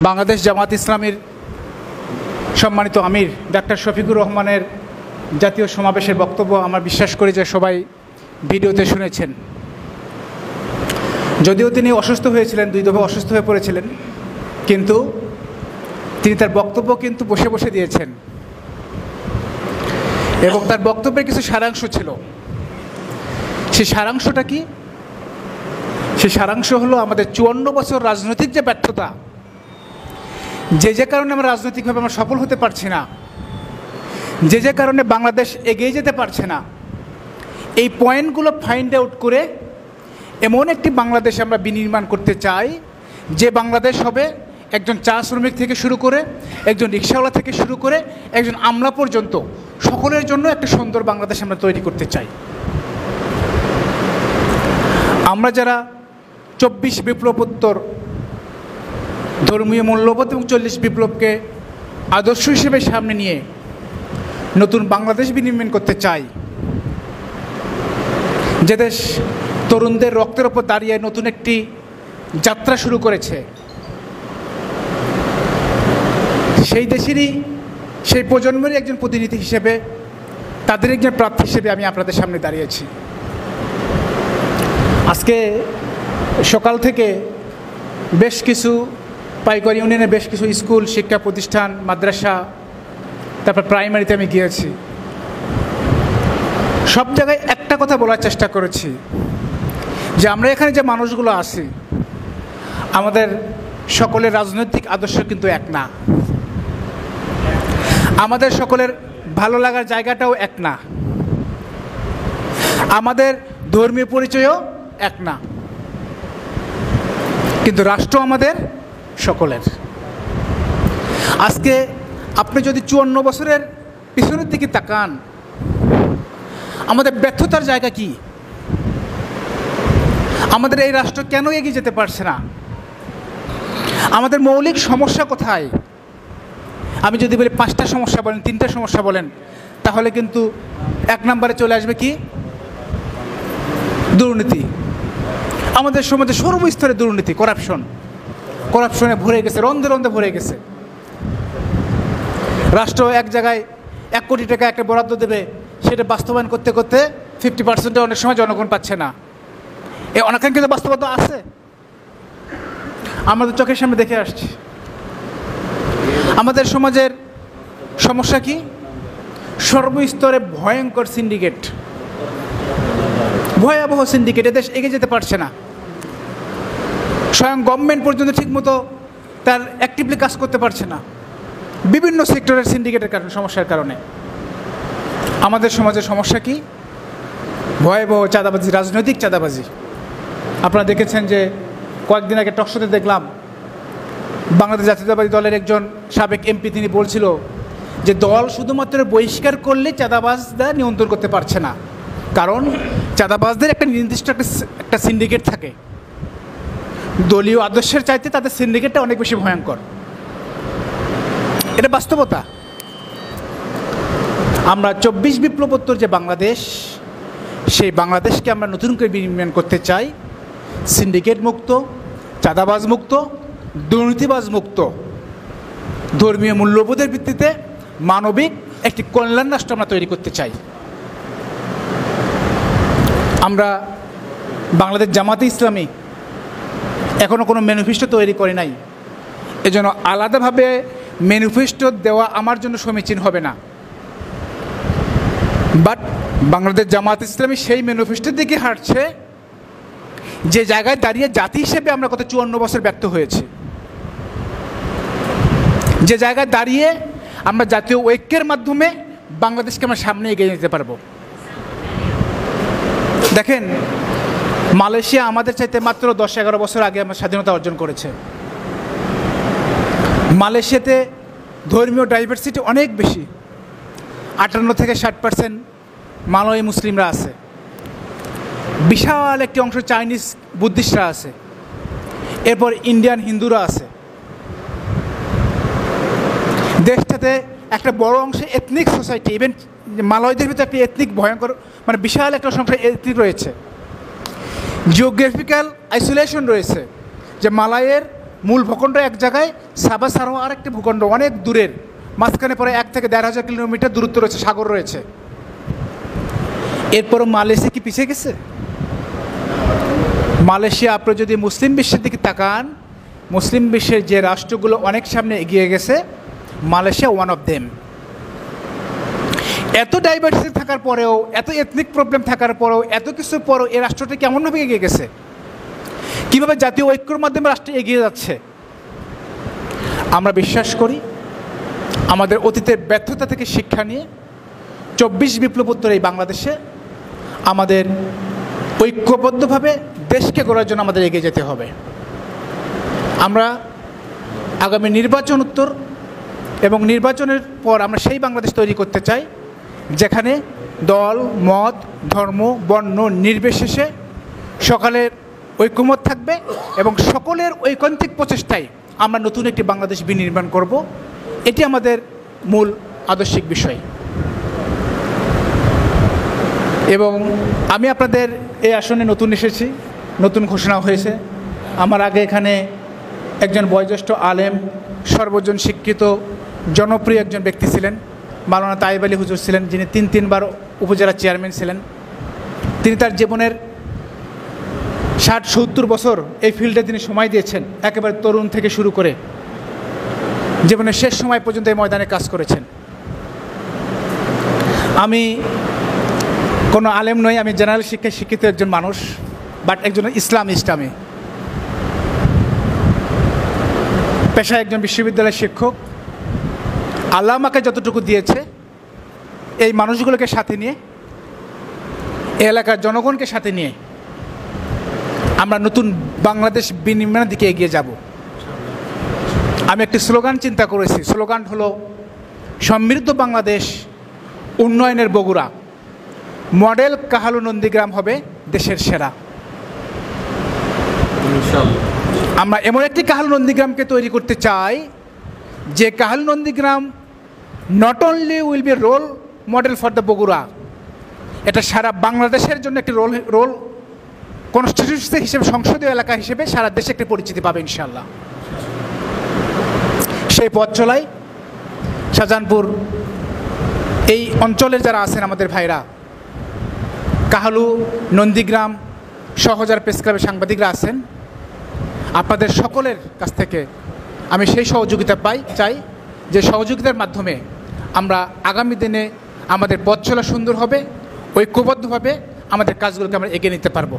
বাংলাদেশ জামাত ইসলামীর সম্মানিত আমির ডাক্তার শফিকুর রহমানের জাতীয় সমাবেশের বক্তব্য আমার বিশ্বাস করি যে সবাই ভিডিওতে শুনেছেন। যদিও তিনি অসুস্থ হয়েছিলেন, 2 দফা অসুস্থ হয়ে পড়েছিলেন, কিন্তু তিনি তার বক্তব্য কিন্তু বসে বসে দিয়েছেন এবং তার বক্তব্যের কিছু সারাংশ ছিল। সেই সারাংশটা কি? সেই সারাংশ হলো আমাদের 54 বছর রাজনৈতিক যে ব্যর্থতা, যে কারণে আমরা রাজনৈতিকভাবে আমরা সফল হতে পারছি না, যে কারণে বাংলাদেশ এগিয়ে যেতে পারছে না, এই পয়েন্টগুলো ফাইন্ড আউট করে এমন একটি বাংলাদেশ আমরা বিনির্মাণ করতে চাই যে বাংলাদেশ হবে একজন চা শ্রমিক থেকে শুরু করে, একজন রিক্সাওয়ালা থেকে শুরু করে, একজন আমলা পর্যন্ত সকলের জন্য একটা সুন্দর বাংলাদেশ আমরা তৈরি করতে চাই। আমরা যারা 24 বিপ্লবোত্তর ধর্মীয় মূল্যবোধ এবং 40 বিপ্লবকে আদর্শ হিসেবে সামনে নিয়ে নতুন বাংলাদেশ বিনির্মাণ করতে চাই, যে দেশ তরুণদের রক্তের ওপর দাঁড়িয়ে নতুন একটি যাত্রা শুরু করেছে, সেই দেশেরই সেই প্রজন্মেরই একজন প্রতিনিধি হিসেবে, তাদের একজন প্রার্থী হিসেবে আমি আপনাদের সামনে দাঁড়িয়েছি। আজকে সকাল থেকে বেশ কিছু পাইকরি ইউনিয়নে বেশ কিছু স্কুল, শিক্ষা প্রতিষ্ঠান, মাদ্রাসা, তারপর প্রাইমারিতে আমি গিয়েছি। সব জায়গায় একটা কথা বলার চেষ্টা করেছি যে আমরা এখানে যে মানুষগুলো আছি, আমাদের সকলের রাজনৈতিক আদর্শ কিন্তু এক না, আমাদের সকলের ভালো লাগার জায়গাটাও এক না, আমাদের ধর্মীয় পরিচয়ও এক না, কিন্তু রাষ্ট্র আমাদের সকলের। আজকে আপনি যদি 54 বছরের পিছনের দিকে তাকান, আমাদের ব্যর্থতার জায়গা কি? আমাদের এই রাষ্ট্র কেন এগিয়ে যেতে পারছে না? আমাদের মৌলিক সমস্যা কোথায়? আমি যদি বলি 5টা সমস্যা বলেন, 3টা সমস্যা বলেন, তাহলে কিন্তু 1 নম্বরে চলে আসবে কি? দুর্নীতি। আমাদের সমাজে সর্বস্তরে দুর্নীতি, করাপশনে ভরে গেছে, রন্ধে রন্ধে ভরে গেছে। রাষ্ট্র এক জায়গায় 1 কোটি টাকা একটা বরাদ্দ দেবে, সেটা বাস্তবায়ন করতে করতে 50% অনেক সময় জনগণ পাচ্ছে না। এই অনাকাঙ্ক্ষিত বাস্তবতা আছে, আমাদের চোখের সামনে দেখে আসছি। আমাদের সমাজের সমস্যা কি? সর্বস্তরে ভয়ঙ্কর সিন্ডিকেট, ভয়াবহ সিন্ডিকেট। এদেশ এগিয়ে যেতে পারছে না। স্বয়ং গভর্নমেন্ট পর্যন্ত ঠিকমতো তার অ্যাক্টিভলি কাজ করতে পারছে না, বিভিন্ন সেক্টরের সিন্ডিকেটের কারণে, সমস্যার কারণে। আমাদের সমাজের সমস্যা কি? ভয়াবহ চাঁদাবাজি, রাজনৈতিক চাঁদাবাজি। আপনারা দেখেছেন যে কয়েকদিন আগে টকশোতে দেখলাম বাংলাদেশ জাতীয়তাবাদী দলের একজন সাবেক এমপি, তিনি বলছিল যে দল শুধুমাত্র বহিষ্কার করলে চাঁদাবাজরা নিয়ন্ত্রণ করতে পারছে না, কারণ চাঁদাবাজদের একটা নির্দিষ্ট একটা সিন্ডিকেট থাকে। দলীয় আদর্শের চাইতে তাদের সিন্ডিকেটটা অনেক বেশি ভয়ঙ্কর। এটা বাস্তবতা। আমরা 24 বিপ্লবোত্তর যে বাংলাদেশ, সেই বাংলাদেশকে আমরা নতুন করে বিনির্মাণ করতে চাই, সিন্ডিকেট মুক্ত, চাঁদাবাজ মুক্ত, দুর্নীতিবাজ মুক্ত, ধর্মীয় মূল্যবোধের ভিত্তিতে মানবিক একটি কল্যাণ রাষ্ট্র আমরা তৈরি করতে চাই। আমরা বাংলাদেশ জামাতে ইসলামী এখনও কোনো ম্যানিফেস্টো তৈরি করে নাই, এজন্য আলাদাভাবে ম্যানিফেস্টো দেওয়া আমার জন্য সমীচীন হবে না। বাট বাংলাদেশ জামাত ইসলামী সেই ম্যানিফেস্টোর দিকে হাঁটছে যে জায়গায় দাঁড়িয়ে জাতি হিসেবে আমরা গত 54 বছর ব্যর্থ হয়েছি, যে জায়গায় দাঁড়িয়ে আমরা জাতীয় ঐক্যের মাধ্যমে বাংলাদেশকে আমরা সামনে এগিয়ে যেতে পারবো। দেখেন, মালয়েশিয়া আমাদের চাইতে মাত্র 10-11 বছর আগে আমার স্বাধীনতা অর্জন করেছে। মালয়েশিয়াতে ধর্মীয় ডাইভার্সিটি অনেক বেশি, 58 থেকে 60% মালয় মুসলিমরা আছে, বিশাল একটি অংশ চাইনিজ বুদ্ধিস্টরা আছে, এরপর ইন্ডিয়ান হিন্দুরা আছে। দেশটাতে একটা বড় অংশে এথনিক সোসাইটি, ইভেন মালয়দের ভিতরে একটি এথনিক ভয়ঙ্কর, মানে বিশাল একটা সংখ্যা এথনিক রয়েছে। জিওগ্রাফিক্যাল আইসোলেশন রয়েছে, যে মালয়ের মূল ভূখণ্ড এক জায়গায়, সাবা সারোয়া আরেকটি ভূখণ্ড অনেক দূরের, মাঝখানে পরে 1 থেকে 1,500 কিলোমিটার দূরত্ব রয়েছে, সাগর রয়েছে। এরপরও মালয়েশিয়া কি পিছিয়ে গেছে? মালয়েশিয়া, আপনি যদি মুসলিম বিশ্বের দিকে তাকান, মুসলিম বিশ্বের যে রাষ্ট্রগুলো অনেক সামনে এগিয়ে গেছে, মালয়েশিয়া ওয়ান অফ দেম। এত ডাইভার্সিটি থাকার পরেও, এত এথনিক প্রবলেম থাকার পরেও, এত কিছুর পরেও এই রাষ্ট্রটা কেমনভাবে এগিয়ে গেছে? কীভাবে জাতীয় ঐক্যর মাধ্যমে রাষ্ট্র এগিয়ে যাচ্ছে? আমরা বিশ্বাস করি আমাদের অতীতের ব্যর্থতা থেকে শিক্ষা নিয়ে 24 বিপ্লবোত্তর এই বাংলাদেশে আমাদের ঐক্যবদ্ধভাবে দেশকে গড়ার জন্য আমাদের এগিয়ে যেতে হবে। আমরা আগামী নির্বাচন উত্তর এবং নির্বাচনের পর আমরা সেই বাংলাদেশ তৈরি করতে চাই যেখানে দল, মত, ধর্ম, বর্ণ নির্বিশেষে সকলের ঐক্যমত থাকবে এবং সকলের ঐকান্তিক প্রচেষ্টায় আমরা নতুন একটি বাংলাদেশ বিনির্মাণ করব। এটি আমাদের মূল আদর্শিক বিষয়। এবং আমি আপনাদের এই আসনে নতুন এসেছি, নতুন ঘোষণা হয়েছে। আমার আগে এখানে একজন বয়োজ্যেষ্ঠ আলেম, সর্বজন শিক্ষিত, জনপ্রিয় একজন ব্যক্তি ছিলেন, মাওলানা তাইব আলী হুজুর ছিলেন, যিনি 3বার উপজেলা চেয়ারম্যান ছিলেন। তিনি তার জীবনের 60-70 বছর এই ফিল্ডে তিনি সময় দিয়েছেন, একেবারে তরুণ থেকে শুরু করে জীবনের শেষ সময় পর্যন্ত এই ময়দানে কাজ করেছেন। আমি কোনো আলেম নই, আমি জেনারেল শিক্ষায় শিক্ষিত একজন মানুষ, বাট একজন ইসলামিস্ট। আমি পেশায় একজন বিশ্ববিদ্যালয়ের শিক্ষক। আল্লাহ আমাকে যতটুকু দিয়েছে এই মানুষগুলোকে সাথে নিয়ে, এই এলাকার জনগণকে সাথে নিয়ে আমরা নতুন বাংলাদেশ বিনির্মাণের দিকে এগিয়ে যাব। আমি একটি স্লোগান চিন্তা করেছি। স্লোগান হলো সমৃদ্ধ বাংলাদেশ, উন্নয়নের বগুড়া, মডেল কাহালু নন্দীগ্রাম হবে দেশের সেরা। আমরা এমন একটি কাহালু নন্দীগ্রামকে তৈরি করতে চাই যে Kahalu Nandigram not only will be role model for the Bogura, এটা সারা বাংলাদেশের জন্য একটি রোল কনস্টিটিউশন হিসেবে, সংসদীয় এলাকা হিসেবে সারা দেশে একটি পরিচিতি পাবে ইনশাআল্লাহ। সেই পথ চলাই শাহজাহানপুর এই অঞ্চলের যারা আছেন আমাদের ভাইরা, কাহালু, নন্দীগ্রাম সহ যারা প্রেস ক্লাবের সাংবাদিকরা আছেন, আপনাদের সকলের কাছ থেকে আমি সেই সহযোগিতা চাই যে সহযোগিতার মাধ্যমে আমরা আগামী দিনে আমাদের পথ চলা সুন্দর হবে, ঐক্যবদ্ধভাবে আমাদের কাজগুলোকে আমরা এগিয়ে নিতে পারবো।